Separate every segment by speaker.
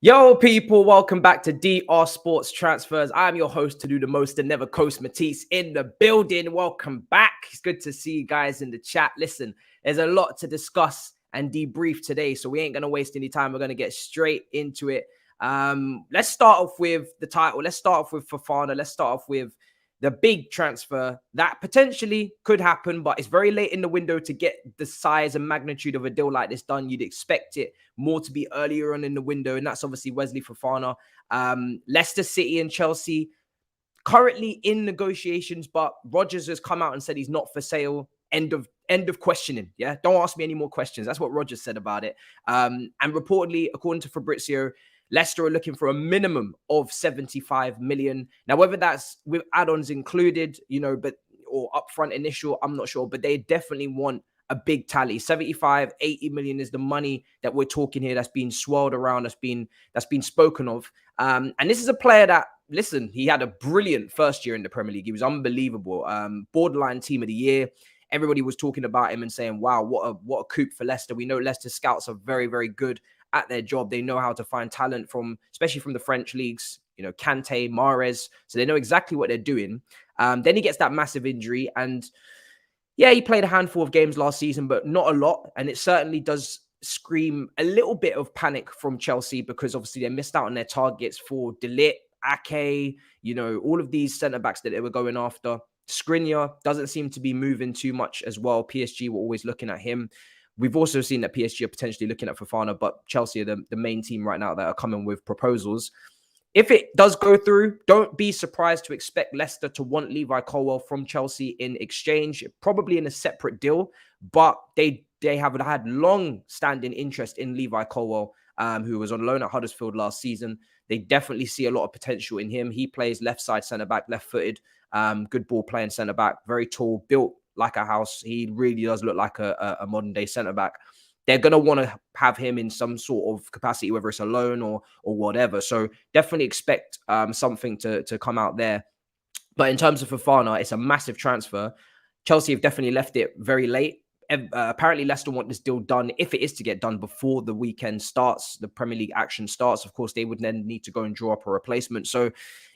Speaker 1: Yo, people, welcome back to DR Sports Transfers. I'm your host to do the most and never coast, Matisse, in the building. Welcome back. It's good to see you guys in the chat. Listen, there's a lot to discuss and debrief today, so we ain't going to waste any time. We're going to get straight into it. Let's start off with the title. Let's start off with Fofana. Let's start off with the big transfer that potentially could happen, but it's very late in the window to get the size and magnitude of a deal like this done. You'd expect it more to be earlier on in the window, and that's obviously Wesley Fofana. Leicester City and Chelsea currently in negotiations, but Rodgers has come out and said he's not for sale. End of questioning. Yeah, don't ask me any more questions. That's what Rodgers said about it. And reportedly, according to Fabrizio, Leicester are looking for a minimum of 75 million. Now, whether that's with add-ons included, or upfront initial, I'm not sure, but they definitely want a big tally. 75, 80 million is the money that we're talking here that's been swirled around, that's been spoken of. And this is a player that, listen, he had a brilliant first year in the Premier League. He was unbelievable. Borderline team of the year. Everybody was talking about him and saying, wow, what a coup for Leicester. We know Leicester scouts are very, very good at their job. They know how to find talent especially from the French leagues, Kante, Mahrez. So they know exactly what they're doing. Then he gets that massive injury. And yeah, he played a handful of games last season, but not a lot. And it certainly does scream a little bit of panic from Chelsea because obviously they missed out on their targets for De Ligt, Ake, all of these centre-backs that they were going after. Skriniar doesn't seem to be moving too much as well. PSG were always looking at him. We've also seen that PSG are potentially looking at Fofana, but Chelsea are the main team right now that are coming with proposals. If it does go through, don't be surprised to expect Leicester to want Levi Colwill from Chelsea in exchange, probably in a separate deal, but they have had long-standing interest in Levi Colwill, who was on loan at Huddersfield last season. They definitely see a lot of potential in him. He plays left side centre-back, left-footed, good ball-playing centre-back, very tall, built like a house. He really does look like a modern-day centre-back. They're going to want to have him in some sort of capacity, whether it's a loan or whatever. So definitely expect something to come out there. But in terms of Fofana, it's a massive transfer. Chelsea have definitely left it very late. Apparently, Leicester want this deal done, if it is to get done before the weekend starts, the Premier League action starts. Of course, they would then need to go and draw up a replacement. So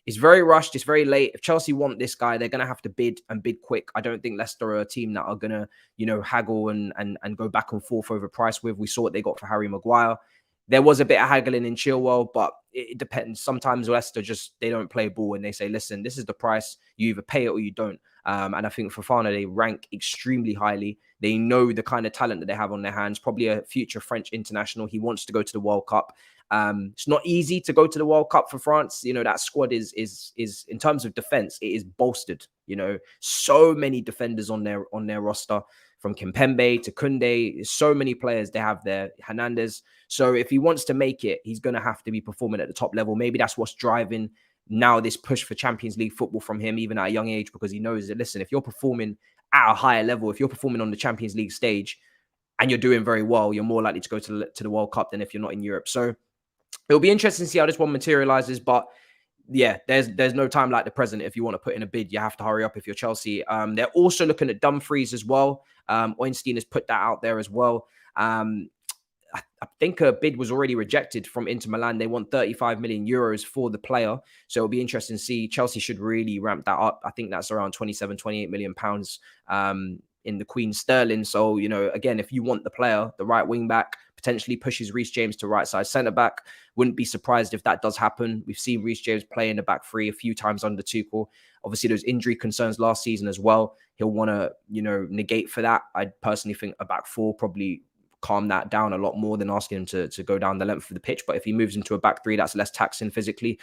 Speaker 1: it's very rushed. It's very late. If Chelsea want this guy, they're going to have to bid quick. I don't think Leicester are a team that are going to, haggle and go back and forth over price with. We saw what they got for Harry Maguire. There was a bit of haggling in Chilwell, but it depends. Sometimes Leicester they don't play ball and they say, listen, this is the price. You either pay it or you don't. And I think Fofana, they rank extremely highly. They know the kind of talent that they have on their hands, probably a future French international. He wants to go to the World Cup. It's not easy to go to the World Cup for France. That squad is in terms of defense, it is bolstered. So many defenders on their roster, from Kimpembe to Koundé. So many players they have there. Hernandez. So if he wants to make it, he's going to have to be performing at the top level. Maybe that's what's driving now this push for Champions League football from him, even at a young age, because he knows that, listen, if you're performing at a higher level, if you're performing on the Champions League stage and you're doing very well, you're more likely to go to the World Cup than if you're not in Europe. So it'll be interesting to see how this one materializes. But yeah, there's no time like the present. If you want to put in a bid, you have to hurry up if you're Chelsea. They're also looking at Dumfries as well. Ornstein has put that out there as well. I think a bid was already rejected from Inter Milan. They want 35 million euros for the player. So it'll be interesting to see. Chelsea should really ramp that up. I think that's around 27, 28 million pounds in the Queen Sterling. So, again, if you want the player, the right wing back, potentially pushes Reece James to right side centre back. Wouldn't be surprised if that does happen. We've seen Reece James play in the back three a few times under Tuchel. Obviously, there's injury concerns last season as well. He'll want to, negate for that. I personally think a back four probably calm that down a lot more than asking him to go down the length of the pitch. But if he moves into a back three, that's less taxing physically.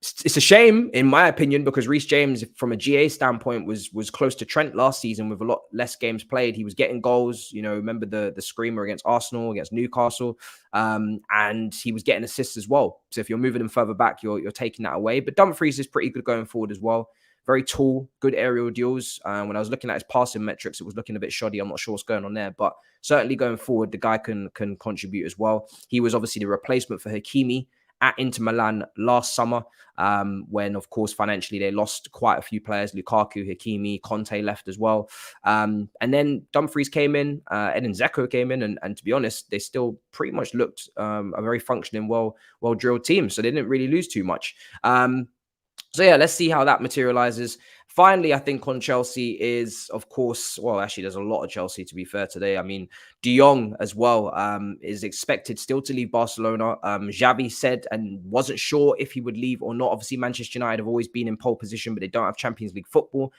Speaker 1: It's a shame, in my opinion, because Reece James, from a GA standpoint, was close to Trent last season with a lot less games played. He was getting goals. Remember the screamer against Arsenal, against Newcastle, and he was getting assists as well. So if you're moving him further back, you're taking that away. But Dumfries is pretty good going forward as well. Very tall, good aerial deals. When I was looking at his passing metrics, it was looking a bit shoddy. I'm not sure what's going on there, but certainly going forward, the guy can contribute as well. He was obviously the replacement for Hakimi at Inter Milan last summer, when, of course, financially they lost quite a few players. Lukaku, Hakimi, Conte left as well. And then Dumfries came in, Edin Dzeko came in, and to be honest, they still pretty much looked a very functioning, well-drilled team. So they didn't really lose too much. So yeah, let's see how that materializes. Finally, I think on Chelsea is, of course, well, actually, there's a lot of Chelsea, to be fair, today. I mean, Jong as well is expected still to leave Barcelona. Xavi said and wasn't sure if he would leave or not. Obviously, Manchester United have always been in pole position, but they don't have Champions League football.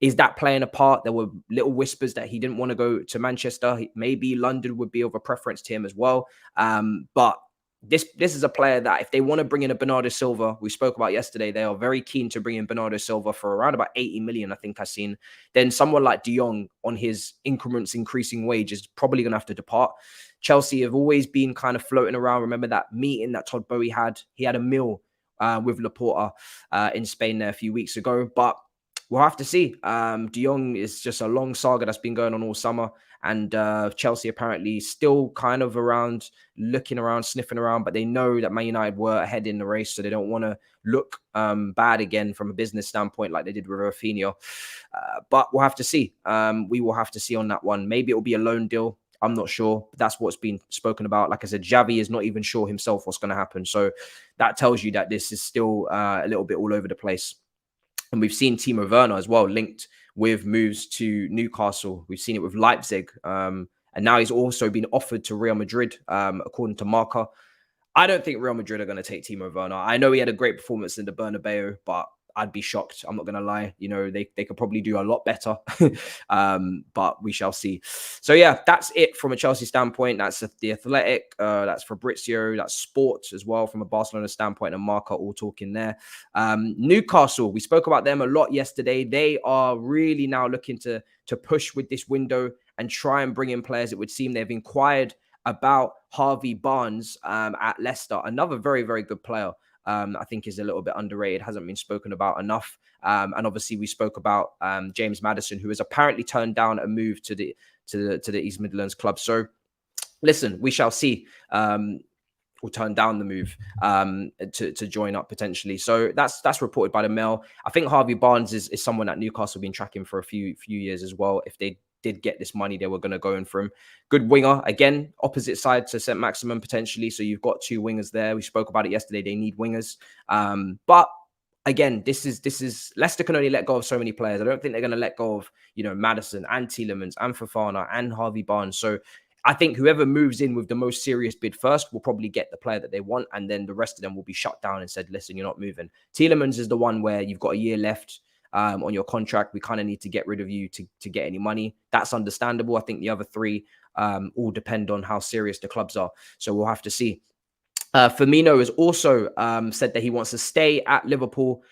Speaker 1: Is that playing a part? There were little whispers that he didn't want to go to Manchester. Maybe London would be of a preference to him as well. But this is a player that if they want to bring in a Bernardo Silva, we spoke about yesterday, they are very keen to bring in Bernardo Silva for around about 80 million, I think I've seen. Then someone like De Jong on his increments increasing wage is probably going to have to depart. Chelsea have always been kind of floating around. Remember that meeting that Todd Boehly had? He had a meal with Laporta in Spain there a few weeks ago. But we'll have to see. De Jong is just a long saga that's been going on all summer. And Chelsea apparently still kind of around, looking around, sniffing around, but they know that Man United were ahead in the race, so they don't want to look bad again from a business standpoint like they did with Rafinha. But we'll have to see. We will have to see on that one. Maybe it will be a loan deal. I'm not sure. That's what's been spoken about. Like I said, Xavi is not even sure himself what's going to happen. So that tells you that this is still a little bit all over the place. And we've seen Timo Werner as well linked with moves to Newcastle. We've seen it with Leipzig. And now he's also been offered to Real Madrid, according to Marca. I don't think Real Madrid are going to take Timo Werner. I know he had a great performance in the Bernabeu, but I'd be shocked. I'm not going to lie. You know, they could probably do a lot better, but we shall see. So yeah, that's it from a Chelsea standpoint. That's the Athletic. That's Fabrizio. That's Sports as well from a Barcelona standpoint, and Marca all talking there. Newcastle, we spoke about them a lot yesterday. They are really now looking to push with this window and try and bring in players. It would seem they've inquired about Harvey Barnes at Leicester, another very, very good player. I think is a little bit underrated, hasn't been spoken about enough. And obviously we spoke about James Maddison, who has apparently turned down a move to the East Midlands club. So listen, we shall see. Will turn down the move to join up potentially. So that's reported by the Mail. I think Harvey Barnes is someone that Newcastle have been tracking for a few years as well. If they did get this money, they were going to go in for him. Good winger. Again, opposite side to St. Maximin potentially. So you've got two wingers there. We spoke about it yesterday. They need wingers. But again, this is Leicester can only let go of so many players. I don't think they're going to let go of, Maddison and Tielemans and Fofana and Harvey Barnes. So I think whoever moves in with the most serious bid first will probably get the player that they want. And then the rest of them will be shut down and said, listen, you're not moving. Tielemans is the one where you've got a year left on your contract. We kind of need to get rid of you to get any money. That's understandable. I think the other three all depend on how serious the clubs are. So we'll have to see. Firmino has also said that he wants to stay at Liverpool.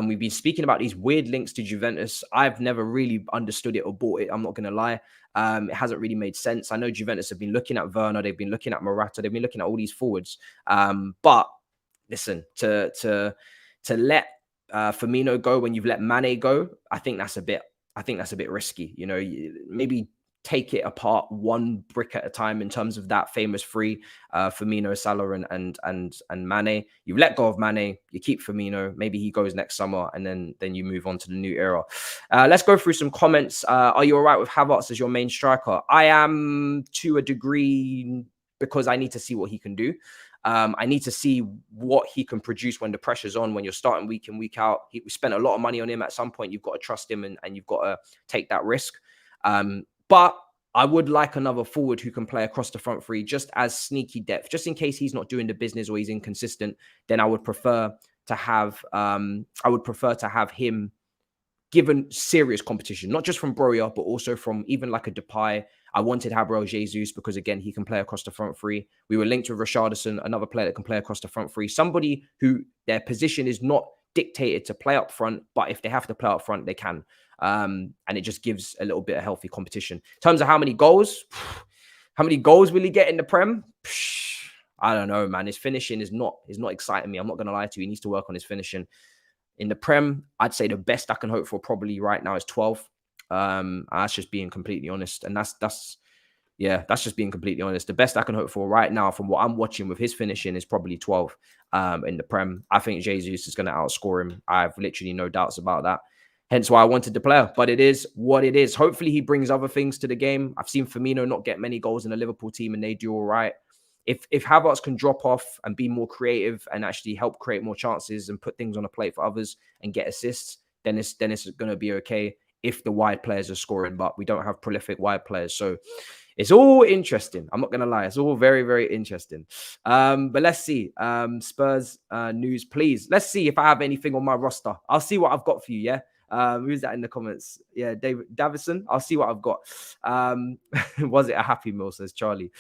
Speaker 1: We've been speaking about these weird links to Juventus. I've never really understood it or bought it. I'm not going to lie. It hasn't really made sense. I know Juventus have been looking at Werner. They've been looking at Morata. They've been looking at all these forwards. But listen, to let Firmino go when you've let Mane go, I think that's a bit risky. Maybe take it apart one brick at a time in terms of that famous three, Firmino, Salah, and Mane. You've let go of Mane, you keep Firmino, maybe he goes next summer, and then you move on to the new era. Let's go through some comments. Are you all right with Havertz as your main striker? I am to a degree because I need to see what he can do. I need to see what he can produce when the pressure's on, when you're starting week in, week out. We spent a lot of money on him. At some point, you've got to trust him and you've got to take that risk. But I would like another forward who can play across the front three, just as sneaky depth, just in case he's not doing the business or he's inconsistent. Then I would prefer to have him given serious competition, not just from Broja, but also from even like a Depay. I wanted Gabriel Jesus because, again, he can play across the front three. We were linked with Richarlison, another player that can play across the front three. Somebody who their position is not dictated to play up front, but if they have to play up front, they can. And it just gives a little bit of healthy competition. In terms of how many goals will he get in the Prem? I don't know, man. His finishing is not exciting me. I'm not going to lie to you. He needs to work on his finishing. In the Prem, I'd say the best I can hope for probably right now is 12. That's just being completely honest. And that's Yeah, that's just being completely honest. The best I can hope for right now, from what I'm watching with his finishing, is probably 12 in the Prem. I think Jesus is going to outscore him. I have literally no doubts about that. Hence why I wanted the player. But it is what it is. Hopefully he brings other things to the game. I've seen Firmino not get many goals in the Liverpool team, and they do all right. If Havertz can drop off and be more creative and actually help create more chances and put things on a plate for others and get assists, then it's going to be okay if the wide players are scoring. But we don't have prolific wide players, so it's all interesting. I'm not going to lie. It's all very, very interesting. But let's see. Spurs news, please. Let's see if I have anything on my roster. I'll see what I've got for you, yeah? Who's that in the comments? Yeah, David Davison. I'll see what I've got. Was it a happy meal, says Charlie.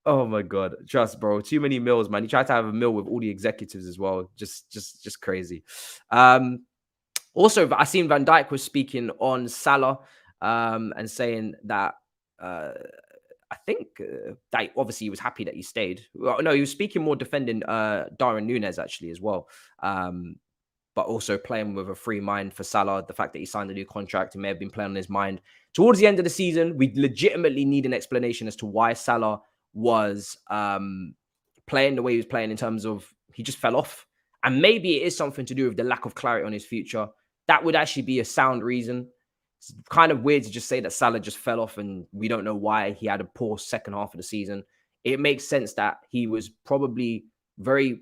Speaker 1: Oh my God. Trust, bro. Too many meals, man. He tried to have a meal with all the executives as well. Just crazy. Also, I seen Van Dijk was speaking on Salah and saying that I think that obviously he was happy that he stayed. Well, no, he was speaking more defending Darwin Núñez actually as well. But also playing with a free mind for Salah. The fact that he signed a new contract, it may have been playing on his mind. Towards the end of the season, we legitimately need an explanation as to why Salah was playing the way he was playing, in terms of he just fell off. And maybe it is something to do with the lack of clarity on his future. That would actually be a sound reason. It's kind of weird to just say that Salah just fell off and we don't know why. He had a poor second half of the season. It makes sense that he was probably very,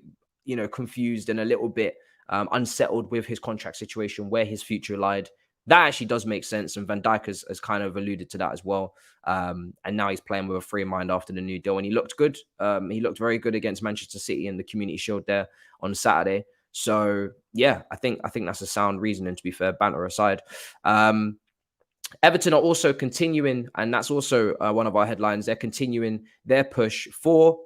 Speaker 1: confused and a little bit unsettled with his contract situation, where his future lied. That actually does make sense. And Van Dijk has kind of alluded to that as well. And now he's playing with a free mind after the new deal. And he looked good. He looked very good against Manchester City in the Community Shield there on Saturday. So, yeah, I think that's a sound reasoning, to be fair, banter aside. Everton are also continuing, and that's also one of our headlines. They're continuing their push for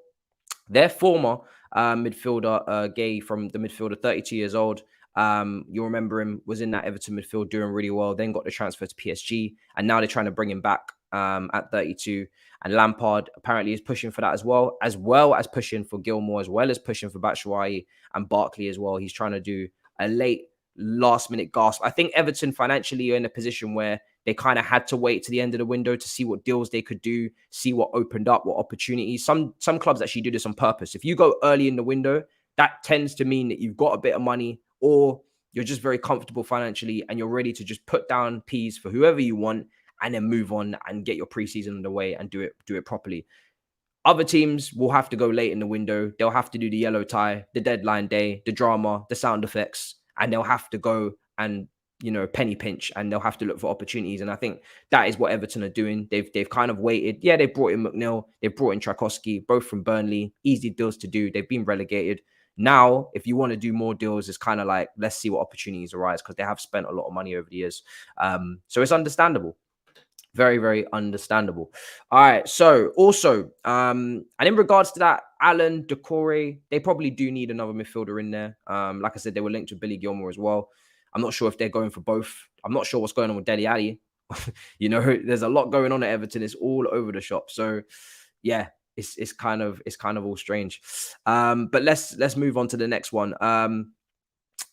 Speaker 1: their former midfielder, Gueye, from the midfielder, 32 years old. You'll remember him, was in that Everton midfield doing really well, then got the transfer to PSG, and now they're trying to bring him back at 32. And Lampard apparently is pushing for that as well as pushing for Gilmour, as well as pushing for Batshuayi and Barkley as well. He's trying to do a last minute gasp. I think Everton financially are in a position where they kind of had to wait to the end of the window to see what deals they could do, see what opened up, what opportunities. Some clubs actually do this on purpose. If you go early in the window, that tends to mean that you've got a bit of money, or you're just very comfortable financially and you're ready to just put down P's for whoever you want and then move on and get your preseason underway and do it properly. Other teams will have to go late in the window. They'll have to do the yellow tie, the deadline day, the drama, the sound effects, and they'll have to go and penny pinch, and they'll have to look for opportunities. And I think that is what Everton are doing. They've kind of waited. Yeah, they brought in McNeil, they brought in Tchaikovsky, both from Burnley. Easy deals to do. They've been relegated. Now, if you want to do more deals, it's kind of like, let's see what opportunities arise, because they have spent a lot of money over the years. So it's understandable. Very, very understandable. All right. So also, and in regards to that, Alan, Decore, they probably do need another midfielder in there. Like I said, they were linked with Billy Gilmour as well. I'm not sure if they're going for both. I'm not sure what's going on with Dele Alli. There's a lot going on at Everton. It's all over the shop. So yeah, it's kind of all strange. But let's move on to the next one.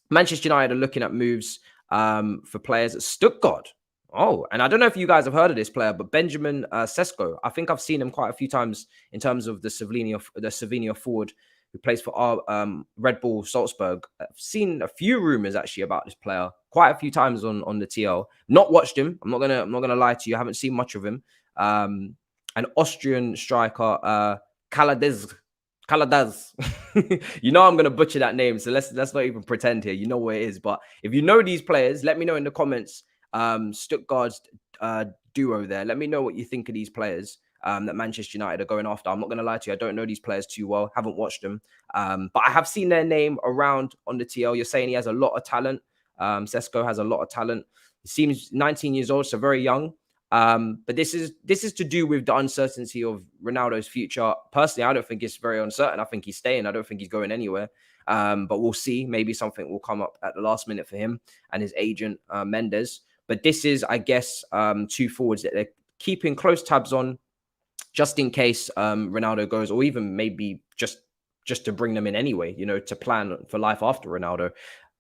Speaker 1: Manchester United are looking at moves for players at Stuttgart. Oh, and I don't know if you guys have heard of this player, but Benjamin Sesko. I think I've seen him quite a few times in terms of the Slovenia forward who plays for our Red Bull Salzburg. I've seen a few rumors actually about this player quite a few times on the TL. Not watched him. I'm not gonna lie to you. I haven't seen much of him. An Austrian striker, Kaladez. You know I'm gonna butcher that name, so let's not even pretend here. You know what it is. But if you know these players, let me know in the comments. Stuttgart's duo there. Let me know what you think of these players that Manchester United are going after. I'm not going to lie to you. I don't know these players too well. Haven't watched them. But I have seen their name around on the TL. You're saying he has a lot of talent. Sesko has a lot of talent. He seems 19 years old, so very young. But this is to do with the uncertainty of Ronaldo's future. Personally, I don't think it's very uncertain. I think he's staying. I don't think he's going anywhere. But we'll see. Maybe something will come up at the last minute for him and his agent, Mendes. But this is, I guess, two forwards that they're keeping close tabs on, just in case Ronaldo goes, or even maybe just to bring them in anyway, to plan for life after Ronaldo.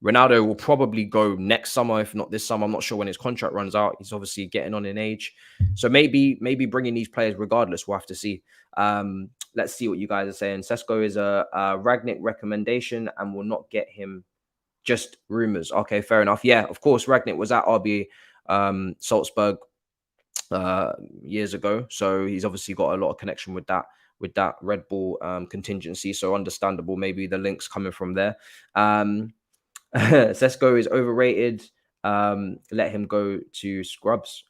Speaker 1: Ronaldo will probably go next summer, if not this summer. I'm not sure when his contract runs out. He's obviously getting on in age. So maybe bringing these players regardless. We'll have to see. Let's see what you guys are saying. Sesko is a Ragnick recommendation and will not get him, just rumors. Okay, fair enough. Yeah, of course, Ragnick was at RB Salzburg years ago. So he's obviously got a lot of connection with that Red Bull contingency. So understandable. Maybe the links coming from there. Sesko is overrated. Let him go to Scrubs.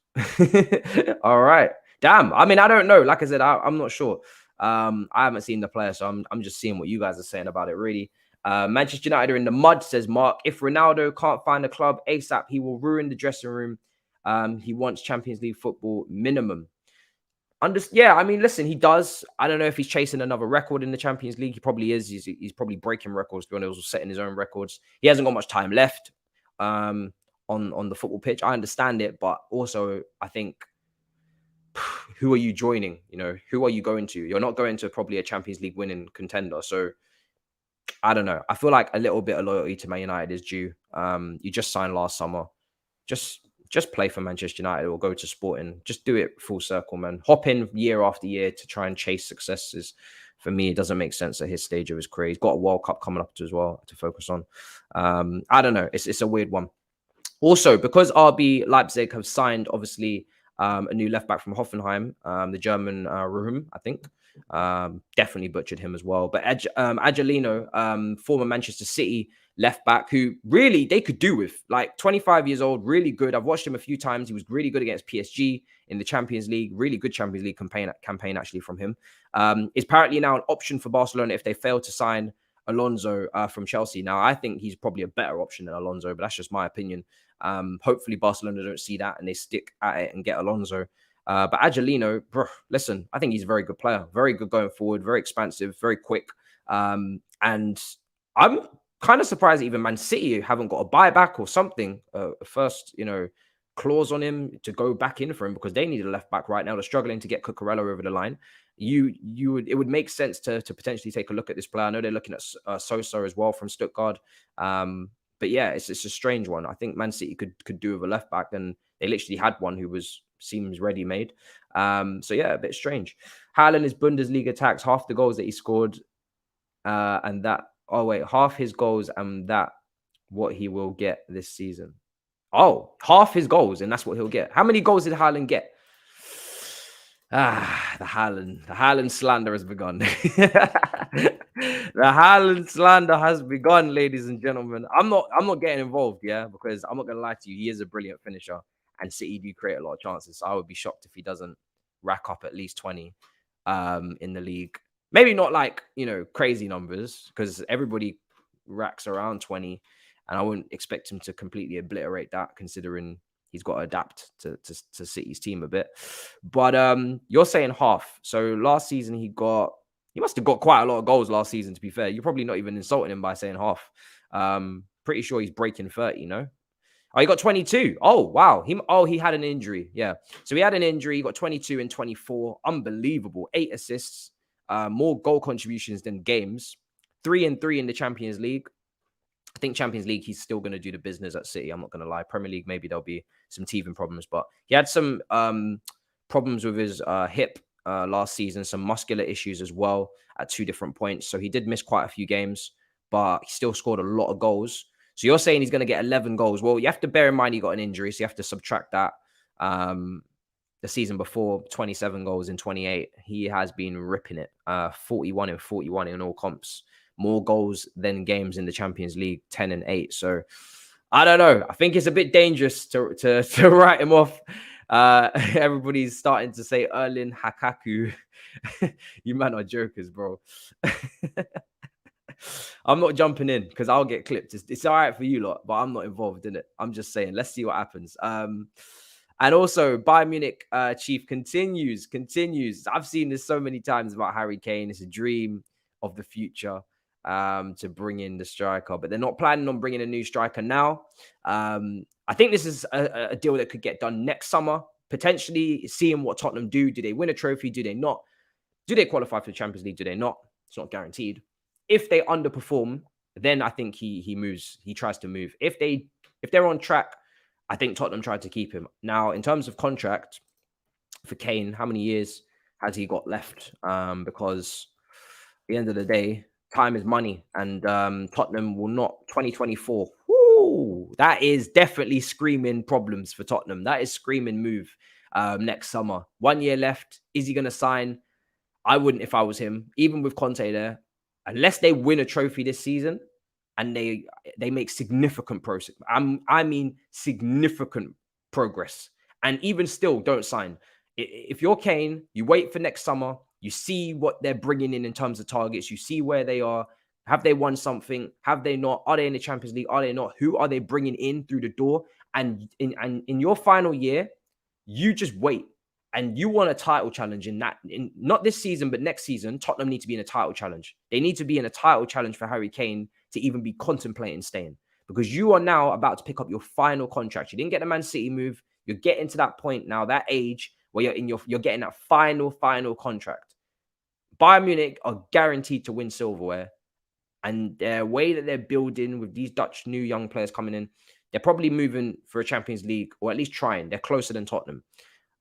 Speaker 1: All right. Damn. I mean, I don't know. Like I said, I'm not sure. I haven't seen the player, so I'm just seeing what you guys are saying about it, really. Manchester United are in the mud, says Mark. If Ronaldo can't find a club ASAP, he will ruin the dressing room. He wants Champions League football minimum. Yeah, I mean, listen, he does. I don't know if he's chasing another record in the Champions League. He probably is. He's probably breaking records, to be honest, or setting his own records. He hasn't got much time left on the football pitch. I understand it, but also I think, who are you joining? You know, who are you going to? You're not going to probably a Champions League winning contender. So I don't know. I feel like a little bit of loyalty to Man United is due. You just signed last summer. Just play for Manchester United or go to Sporting. Just do it full circle, man. Hop in year after year to try and chase successes. For me, it doesn't make sense at his stage of his career. He's got a World Cup coming up as well to focus on. I don't know. It's a weird one. Also, because RB Leipzig have signed, obviously, a new left back from Hoffenheim, the German Ruhm, I think. Definitely butchered him as well. But Angelino, former Manchester City left back, who really they could do with, like 25 years old, really good. I've watched him a few times. He was really good against PSG in the Champions League. Really good Champions League campaign actually from him. Is apparently now an option for Barcelona if they fail to sign Alonso from Chelsea. Now, I think he's probably a better option than Alonso, but that's just my opinion. Hopefully Barcelona don't see that and they stick at it and get Alonso. But Angelino, bro, listen, I think he's a very good player, very good going forward, very expansive, very quick. And I'm kind of surprised that even Man City haven't got a buyback or something, first, clause on him to go back in for him, because they need a left back right now. They're struggling to get Cucurella over the line. It would make sense to potentially take a look at this player. I know they're looking at Sosa as well from Stuttgart. But yeah, it's a strange one. I think Man City could do with a left back, and they literally had one who seems ready-made. So yeah, a bit strange. Haaland is Bundesliga tax, half the goals that he scored, half his goals and that what he will get this season. Oh, half his goals and that's what he'll get. How many goals did Haaland get? The Haaland slander has begun. The Haaland slander has begun, ladies and gentlemen. I'm not getting involved, yeah, because I'm not gonna lie to you. He is a brilliant finisher, and City do create a lot of chances. So I would be shocked if he doesn't rack up at least 20 in the league. Maybe not like crazy numbers, because everybody racks around 20, and I wouldn't expect him to completely obliterate that, considering he's got to adapt to City's team a bit. But you're saying half. So last season he must have got quite a lot of goals last season, to be fair. You're probably not even insulting him by saying half. Pretty sure he's breaking 30, no? Oh, he got 22. Oh, wow. He had an injury. Yeah. So he had an injury. He got 22 and 24. Unbelievable. 8 assists. More goal contributions than games. 3 and 3 in the Champions League. I think Champions League, he's still going to do the business at City. I'm not going to lie. Premier League, maybe there'll be some teething problems. But he had some problems with his hip last season, some muscular issues as well at 2 different points. So he did miss quite a few games, but he still scored a lot of goals. So you're saying he's going to get 11 goals. Well, you have to bear in mind he got an injury, so you have to subtract that. The season before, 27 goals in 28. He has been ripping it. 41 and 41 in all comps. More goals than games in the Champions League, 10 and 8. So I don't know. I think it's a bit dangerous to write him off. Everybody's starting to say Erling Hakaku. You man are jokers, bro. I'm not jumping in because I'll get clipped. It's all right for you lot, but I'm not involved in it. I'm just saying, let's see what happens. And also, Bayern Munich chief continues. I've seen this so many times about Harry Kane. It's a dream of the future to bring in the striker, but they're not planning on bringing a new striker now. I think this is a deal that could get done next summer, potentially seeing what Tottenham do. Do they win a trophy? Do they not? Do they qualify for the Champions League? Do they not? It's not guaranteed. If they underperform, then I think he moves. He tries to move. If they're on track, I think Tottenham tried to keep him. Now, in terms of contract for Kane, how many years has he got left? Because at the end of the day, time is money, and Tottenham will not 2024. Woo, that is definitely screaming problems for Tottenham. That is screaming move next summer. 1 year left. Is he going to sign? I wouldn't if I was him. Even with Conte there, unless they win a trophy this season and they make significant progress. I mean significant progress. And even still, don't sign. If you're Kane, you wait for next summer. You see what they're bringing in terms of targets. You see where they are. Have they won something? Have they not? Are they in the Champions League? Are they not? Who are they bringing in through the door? And in your final year, you just wait. And you want a title challenge in not this season, but next season. Tottenham need to be in a title challenge. They need to be in a title challenge for Harry Kane to even be contemplating staying, because you are now about to pick up your final contract. You didn't get the Man City move. You're getting to that point now, that age where you're getting that final contract. Bayern Munich are guaranteed to win silverware, and the way that they're building with these Dutch new young players coming in, they're probably moving for a Champions League, or at least trying. They're closer than Tottenham.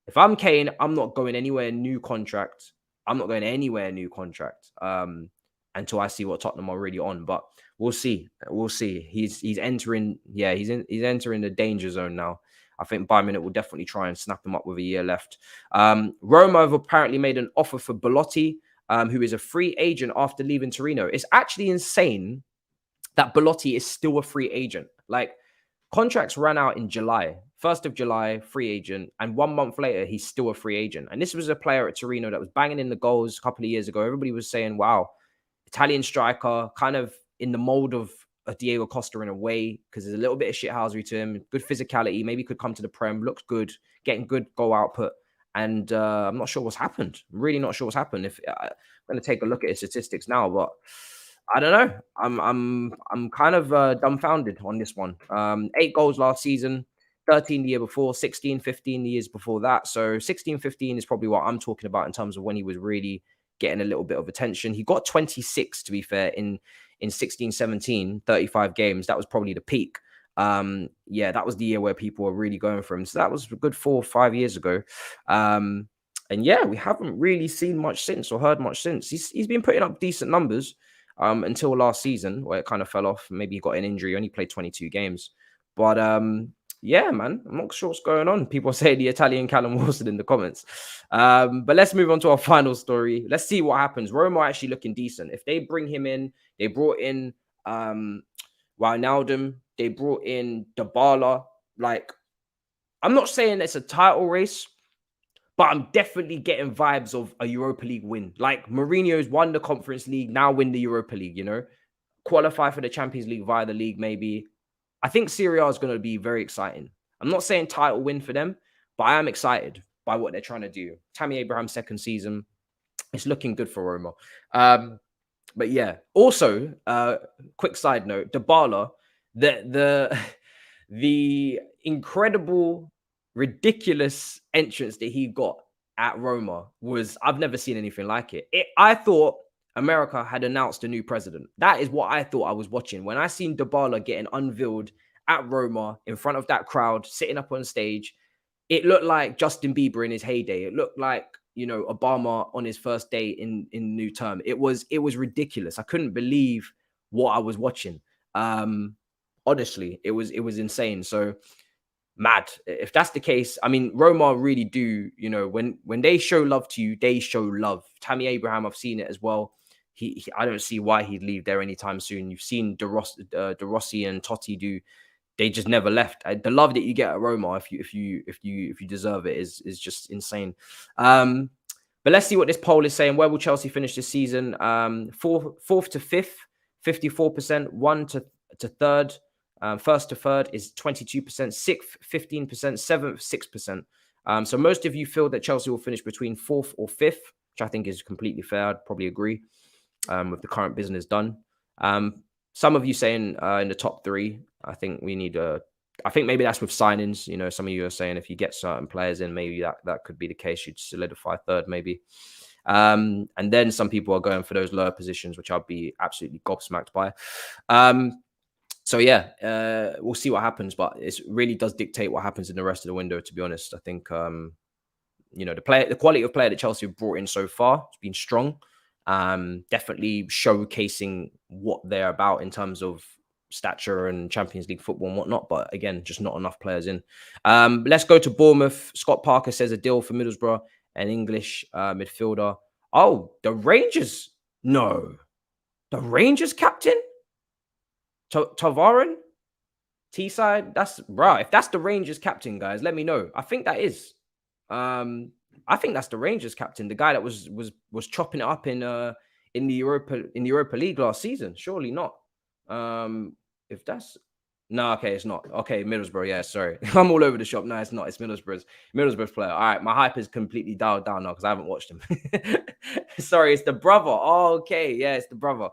Speaker 1: If I'm Kane, I'm not going anywhere new contract. I'm not going anywhere new contract until I see what Tottenham are really on. But we'll see. We'll see. He's entering. Yeah, he's entering the danger zone now. I think Bayern Munich will definitely try and snap him up with a year left. Roma have apparently made an offer for Belotti, who is a free agent after leaving Torino. It's actually insane that Belotti is still a free agent. Like, contracts ran out in July, 1st of July, free agent. And 1 month later, he's still a free agent. And this was a player at Torino that was banging in the goals a couple of years ago. Everybody was saying, wow, Italian striker, kind of in the mold of a Diego Costa in a way, because there's a little bit of shithousery to him, good physicality, maybe could come to the Prem, looks good, getting good goal output. And I'm not sure what's happened. I'm really not sure what's happened. If I'm going to take a look at his statistics now, but I don't know. I'm kind of dumbfounded on this one. 8 goals last season, 13 the year before, 16, 15 the years before that. So 16, 15 is probably what I'm talking about in terms of when he was really getting a little bit of attention. He got 26, to be fair, in 16, 17, 35 games. That was probably the peak. Yeah, that was the year where people were really going for him. So that was a good 4 or 5 years ago. And yeah, we haven't really seen much since or heard much since. He's been putting up decent numbers until last season, where it kind of fell off. Maybe he got an injury, only played 22 games. But yeah, man, I'm not sure what's going on. People say the Italian Callum Wilson in the comments. But let's move on to our final story. Let's see what happens. Roma are actually looking decent. If they bring him in, they brought in Wijnaldum, they brought in Dybala. Like, I'm not saying it's a title race, but I'm definitely getting vibes of a Europa League win. Like, Mourinho's won the Conference League, now win the Europa League, you know? Qualify for the Champions League via the league, maybe. I think Serie A is going to be very exciting. I'm not saying title win for them, but I am excited by what they're trying to do. Tammy Abraham's second season, it's looking good for Roma. But yeah, also, quick side note, Dybala, the incredible, ridiculous entrance that he got at Roma was, I've never seen anything like it. I thought America had announced a new president. That is what I thought I was watching. When I seen Dybala getting unveiled at Roma in front of that crowd, sitting up on stage, it looked like Justin Bieber in his heyday. It looked like, you know, Obama on his first day in new term. It was ridiculous. I couldn't believe what I was watching. Honestly, it was insane. So mad. If that's the case, I mean, Roma really do, you know, when they show love to you, they show love. Tammy Abraham, I've seen it as well. I don't see why he'd leave there anytime soon. You've seen De Rossi and Totti do. They just never left. The love that you get at Roma, if you deserve it, is just insane. But let's see what this poll is saying. Where will Chelsea finish this season? Fourth to fifth, 54%. 1 to third. First to third is 22%. Sixth, 15%. Seventh, 6%. So most of you feel that Chelsea will finish between fourth or fifth, which I think is completely fair. I'd probably agree with the current business done. Some of you saying in the top 3. I think we need I think maybe that's with signings. You know, some of you are saying if you get certain players in, maybe that could be the case. You'd solidify third, maybe. And then some people are going for those lower positions, which I'll be absolutely gobsmacked by. So yeah, we'll see what happens, but it really does dictate what happens in the rest of the window, to be honest. I think the quality of player that Chelsea have brought in so far has been strong. Definitely showcasing what they're about in terms of stature and Champions League football and whatnot. But again, just not enough players in. Let's go to Bournemouth. Scott Parker says a deal for Middlesbrough, an English midfielder. Oh, the Rangers. No. The Rangers captain? Tavarin? T-side? That's right. If that's the Rangers captain, guys, let me know. I think that is. I think that's the Rangers captain, the guy that was chopping it up in the Europa League last season. Surely not. If that's no, okay, it's not. Okay, Middlesbrough. Yeah, sorry, I'm all over the shop. No, it's not. It's Middlesbrough's player. All right, my hype is completely dialed down now because I haven't watched him. Sorry, it's the brother. Oh, okay, yeah, it's the brother.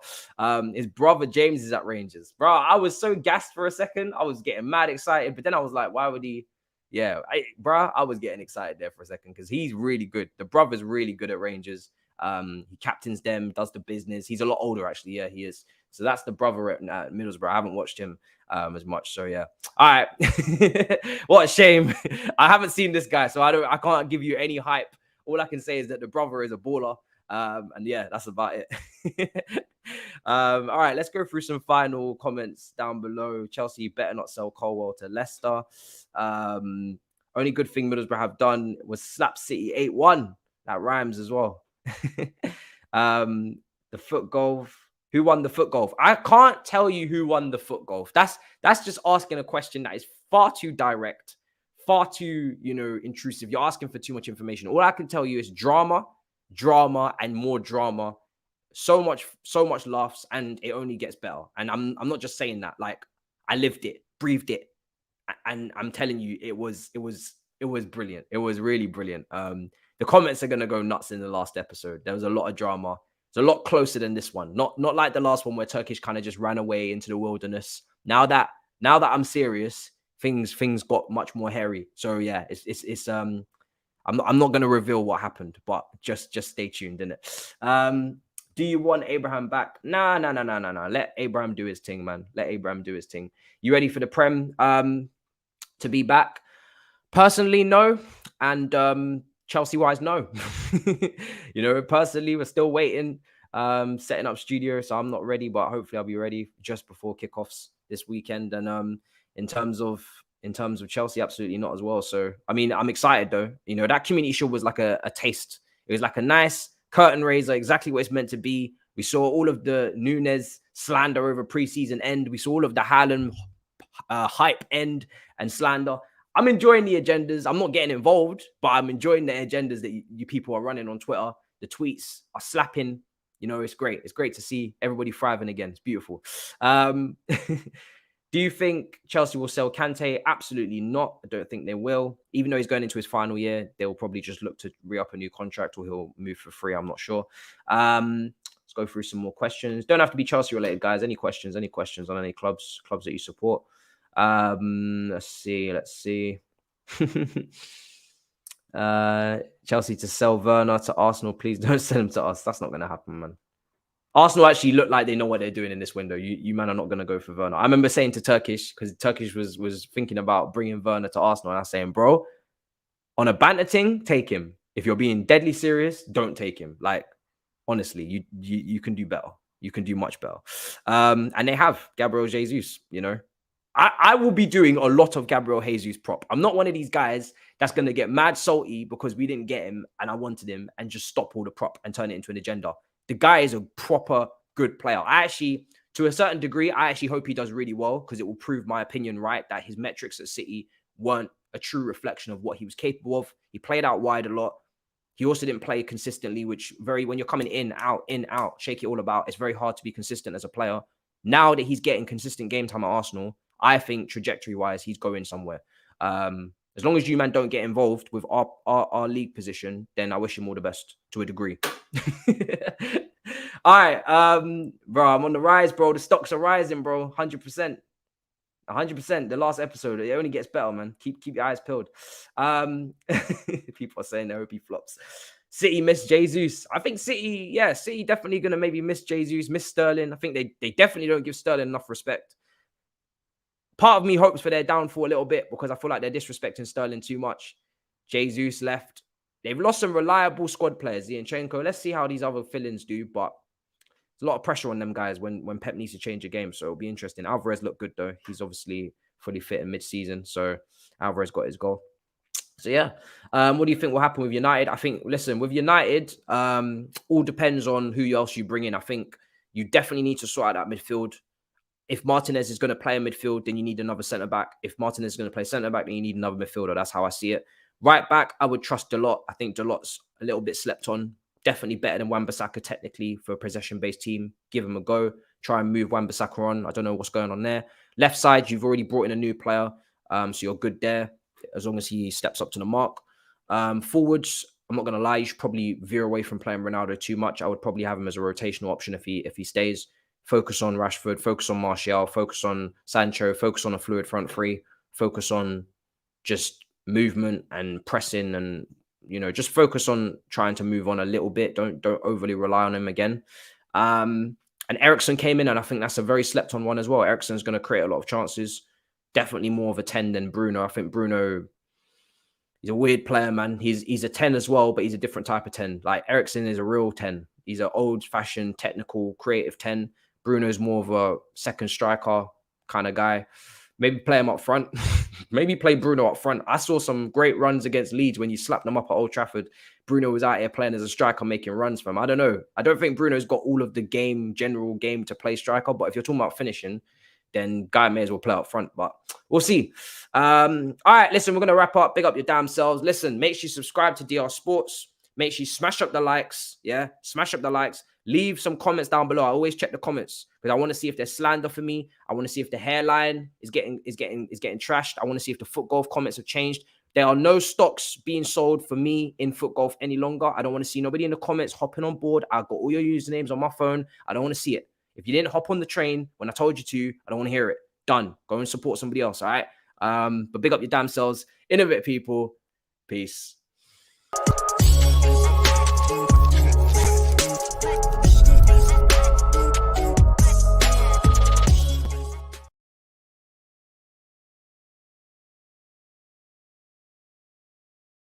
Speaker 1: His brother James is at Rangers, bro. I was so gassed for a second. I was getting mad excited, but then I was like, why would he? Yeah, I was getting excited there for a second because he's really good. The brother's really good at Rangers. He captains them, does the business. He's a lot older, actually. Yeah, he is. So that's the brother at Middlesbrough. I haven't watched him as much. So yeah. All right. What a shame. I haven't seen this guy, so I can't give you any hype. All I can say is that the brother is a baller. And yeah, that's about it. All right, let's go through some final comments down below. Chelsea better not sell Colwell to Leicester. Only good thing Middlesbrough have done was slap City 8-1. That rhymes as well. The foot golf. Who won the foot golf? I can't tell you who won the foot golf. That's just asking a question that is far too direct, far too, intrusive. You're asking for too much information. All I can tell you is drama, and more drama. So much laughs, and it only gets better. And I'm not just saying that. Like, I lived it, breathed it, and I'm telling you, it was brilliant. It was really brilliant. The comments are gonna go nuts in the last episode. There was a lot of drama. It's a lot closer than this one. Not like the last one where Turkish kind of just ran away into the wilderness. Now that I'm serious, things got much more hairy. So yeah, it's I'm not gonna reveal what happened, but just stay tuned, innit? Do you want Abraham back? Nah. Let Abraham do his thing, man. Let Abraham do his thing. You ready for the Prem to be back? Personally, no. And Chelsea-wise, no. Personally, we're still waiting, setting up studio, so I'm not ready, but hopefully I'll be ready just before kickoffs this weekend. And in terms of Chelsea, absolutely not as well. So, I mean, I'm excited though. That community shield was like a taste. It was like a nice curtain raiser, exactly what it's meant to be. We saw all of the Nunes slander over preseason end. We saw all of the Haaland hype end and slander. I'm enjoying the agendas. I'm not getting involved, but I'm enjoying the agendas that you people are running on Twitter. The tweets are slapping. It's great. It's great to see everybody thriving again. It's beautiful. Do you think Chelsea will sell Kante? Absolutely not. I don't think they will. Even though he's going into his final year, they'll probably just look to re-up a new contract, or he'll move for free. I'm not sure. Let's go through some more questions. Don't have to be Chelsea related, guys. Any questions on any clubs that you support? Let's see. Chelsea to sell Werner to Arsenal. Please don't sell him to us. That's not going to happen, man. Arsenal actually look like they know what they're doing in this window. You man are not going to go for Werner. I remember saying to Turkish, because Turkish was thinking about bringing Werner to Arsenal, and I was saying, bro, on a banter thing, take him. If you're being deadly serious, don't take him. Like, honestly, you can do better. You can do much better. And they have Gabriel Jesus, I will be doing a lot of Gabriel Jesus prop. I'm not one of these guys that's going to get mad salty because we didn't get him and I wanted him and just stop all the prop and turn it into an agenda. The guy is a proper good player. To a certain degree, I actually hope he does really well because it will prove my opinion right that his metrics at City weren't a true reflection of what he was capable of. He played out wide a lot. He also didn't play consistently, which when you're coming in, out, shake it all about, it's very hard to be consistent as a player. Now that he's getting consistent game time at Arsenal, I think trajectory-wise, he's going somewhere. As long as you, man, don't get involved with our league position, then I wish him all the best to a degree. All right, bro, I'm on the rise, bro. The stocks are rising, bro. 100%. 100%. The last episode, it only gets better, man. Keep your eyes peeled. People are saying they hope he flops. City miss Jesus. I think City definitely going to maybe miss Jesus, miss Sterling. I think they definitely don't give Sterling enough respect. Part of me hopes for their downfall a little bit because I feel like they're disrespecting Sterling too much. Jesus left. They've lost some reliable squad players, Zinchenko. Let's see how these other fill-ins do, but there's a lot of pressure on them guys when Pep needs to change a game, so it'll be interesting. Alvarez looked good, though. He's obviously fully fit in mid-season, so Alvarez got his goal. So, yeah. What do you think will happen with United? I think, listen, with United, all depends on who else you bring in. I think you definitely need to sort out that midfield. If Martinez is going to play in midfield, then you need another centre-back. If Martinez is going to play centre-back, then you need another midfielder. That's how I see it. Right back, I would trust Dalot. I think Dalot's a little bit slept on. Definitely better than Wan-Bissaka technically for a possession-based team. Give him a go. Try and move Wan-Bissaka on. I don't know what's going on there. Left side, you've already brought in a new player. So you're good there as long as he steps up to the mark. Forwards, I'm not going to lie, you should probably veer away from playing Ronaldo too much. I would probably have him as a rotational option if he stays. Focus on Rashford, focus on Martial, focus on Sancho, focus on a fluid front three, focus on just movement and pressing and, just focus on trying to move on a little bit. Don't overly rely on him again. And Eriksen came in, and I think that's a very slept on one as well. Eriksen's going to create a lot of chances. Definitely more of a 10 than Bruno. I think Bruno, he's a weird player, man. He's a 10 as well, but he's a different type of 10. Like Eriksen is a real 10. He's an old-fashioned, technical, creative 10. Bruno's more of a second striker kind of guy. Maybe play him up front. Maybe play Bruno up front. I saw some great runs against Leeds when you slapped them up at Old Trafford. Bruno was out here playing as a striker, making runs for him. I don't know. I don't think Bruno's got all of the general game to play striker. But if you're talking about finishing, then Guy may as well play up front. But we'll see. All right, listen, we're going to wrap up. Big up your damn selves. Listen, make sure you subscribe to DR Sports. Make sure you smash up the likes. Yeah, smash up the likes. Leave some comments down below. I always check the comments because I want to see if there's slander for me. I want to see if the hairline is getting trashed. I want to see if the foot golf comments have changed. There are no stocks being sold for me in foot golf any longer. I don't want to see nobody in the comments hopping on board. I've got all your usernames on my phone. I don't want to see it. If you didn't hop on the train when I told you to, I don't want to hear it. Done. Go and support somebody else. All right. But big up your damn selves. Innovate people. Peace.